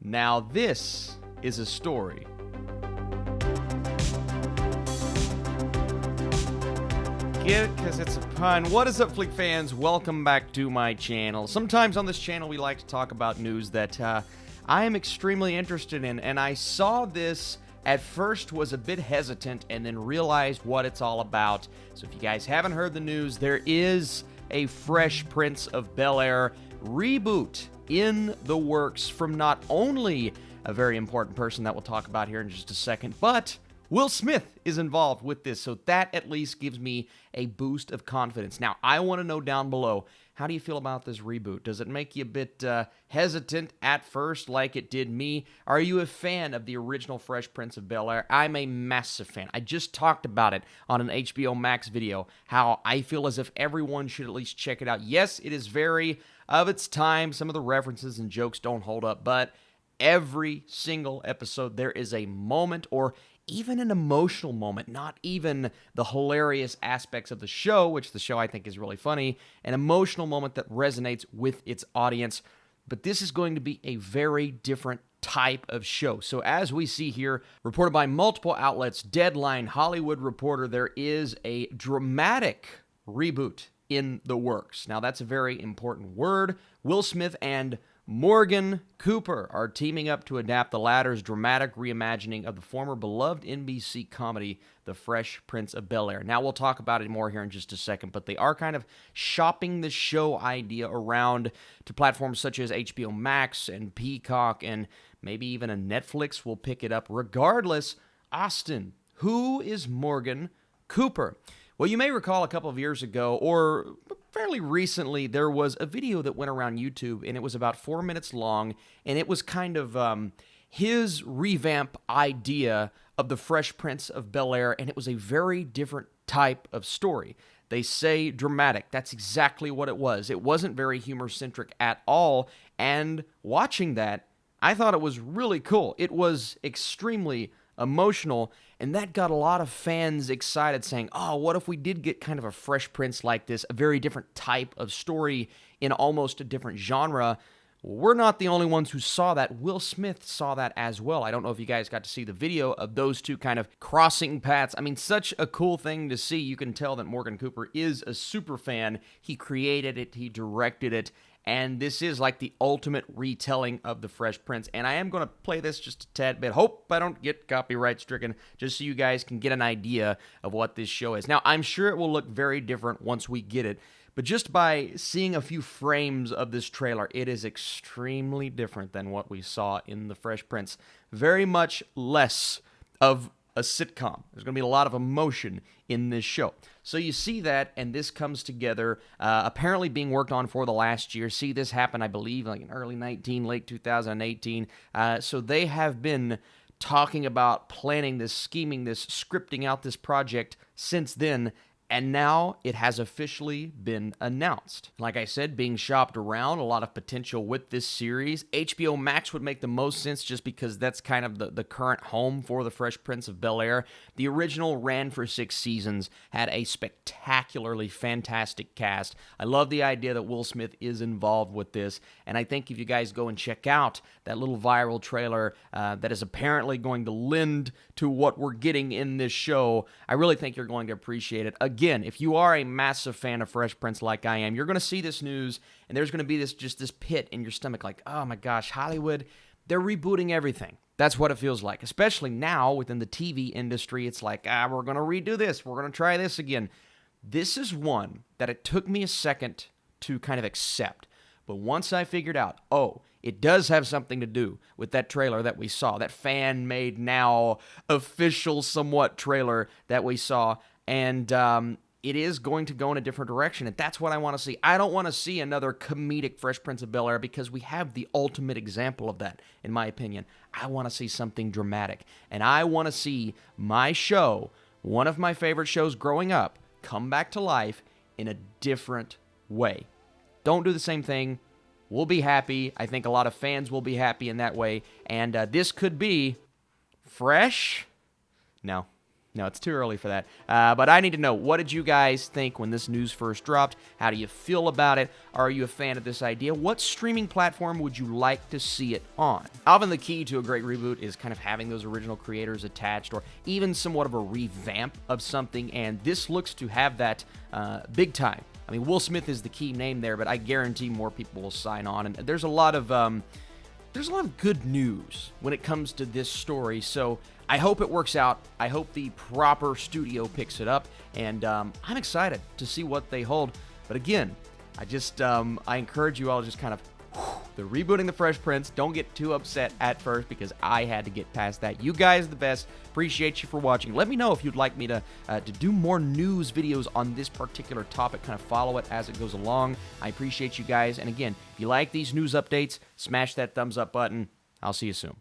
Now this is a story. Get it? Because it's a pun. What is up, Flick fans? Welcome back to my channel. Sometimes on this channel we like to talk about news that I am extremely interested in, and I saw this at first, was a bit hesitant, and then realized what it's all about. So if you guys haven't heard the news, there is a Fresh Prince of Bel-Air reboot in the works from not only a very important person that we'll talk about here in just a second, but Will Smith is involved with this, so that at least gives me a boost of confidence. Now, I want to know down below, how do you feel about this reboot? Does it make you a bit hesitant at first like it did me? Are you a fan of the original Fresh Prince of Bel-Air? I'm a massive fan. I just talked about it on an HBO Max video, how I feel as if everyone should at least check it out. Yes, it is very of its time. Some of the references and jokes don't hold up, but every single episode there is a moment or even an emotional moment, not even the hilarious aspects of the show, which the show I think is really funny, an emotional moment that resonates with its audience. But this is going to be a very different type of show. So as we see here, reported by multiple outlets, Deadline, Hollywood Reporter, there is a dramatic reboot in the works. Now that's a very important word. Will Smith and Morgan Cooper are teaming up to adapt the latter's dramatic reimagining of the former beloved NBC comedy, The Fresh Prince of Bel-Air. Now, we'll talk about it more here in just a second, but they are kind of shopping the show idea around to platforms such as HBO Max and Peacock, and maybe even a Netflix will pick it up. Regardless, Austin, who is Morgan Cooper? Well, you may recall a couple of years ago, or fairly recently, there was a video that went around YouTube, and it was about 4 minutes long, and it was kind of his revamp idea of the Fresh Prince of Bel-Air, and it was a very different type of story. They say dramatic. That's exactly what it was. It wasn't very humor-centric at all, and watching that, I thought it was really cool. It was extremely emotional, and that got a lot of fans excited, saying, oh, what if we did get kind of a Fresh Prince like this, a very different type of story in almost a different genre? We're not the only ones who saw that. Will Smith saw that as well. I don't know if you guys got to see the video of those two kind of crossing paths. I mean, such a cool thing to see. You can tell that Morgan Cooper is a super fan. He created it, he directed it, and this is like the ultimate retelling of The Fresh Prince. And I am going to play this just a tad bit. Hope I don't get copyright stricken, just so you guys can get an idea of what this show is. Now, I'm sure it will look very different once we get it, but just by seeing a few frames of this trailer, it is extremely different than what we saw in The Fresh Prince. Very much less of a sitcom. There's going to be a lot of emotion in this show. So you see that, and this comes together, apparently being worked on for the last year. See this happen, I believe, like in early 19, late 2018. So they have been talking about planning this, scheming this, scripting out this project since then, and now it has officially been announced. Like I said, being shopped around, a lot of potential with this series. HBO Max would make the most sense just because that's kind of the current home for the Fresh Prince of Bel-Air. The original ran for 6 seasons, had a spectacularly fantastic cast. I love the idea that Will Smith is involved with this, and I think if you guys go and check out that little viral trailer that is apparently going to lend to what we're getting in this show, I really think you're going to appreciate it. Again, if you are a massive fan of Fresh Prince like I am, you're going to see this news, and there's going to be this pit in your stomach like, oh my gosh, Hollywood, they're rebooting everything. That's what it feels like, especially now within the TV industry. It's like, we're going to redo this. We're going to try this again. This is one that it took me a second to kind of accept. But once I figured out, oh, it does have something to do with that trailer that we saw, that fan-made, now official somewhat trailer that we saw, and it is going to go in a different direction, and that's what I want to see. I don't want to see another comedic Fresh Prince of Bel-Air because we have the ultimate example of that, in my opinion. I want to see something dramatic, and I want to see my show, one of my favorite shows growing up, come back to life in a different way. Don't do the same thing. We'll be happy. I think a lot of fans will be happy in that way, and this could be fresh. No, No, it's too early for that. But I need to know, what did you guys think when this news first dropped? How do you feel about it? Are you a fan of this idea? What streaming platform would you like to see it on? Often the key to a great reboot is kind of having those original creators attached, or even somewhat of a revamp of something, and this looks to have that big time. I mean, Will Smith is the key name there, but I guarantee more people will sign on, and there's a lot of good news when it comes to this story, so I hope it works out. I hope the proper studio picks it up, and I'm excited to see what they hold. But again, I encourage you all to just kind of, they're rebooting the Fresh Prince. Don't get too upset at first, because I had to get past that. You guys are the best. Appreciate you for watching. Let me know if you'd like me to do more news videos on this particular topic. Kind of follow it as it goes along. I appreciate you guys. And again, if you like these news updates, smash that thumbs up button. I'll see you soon.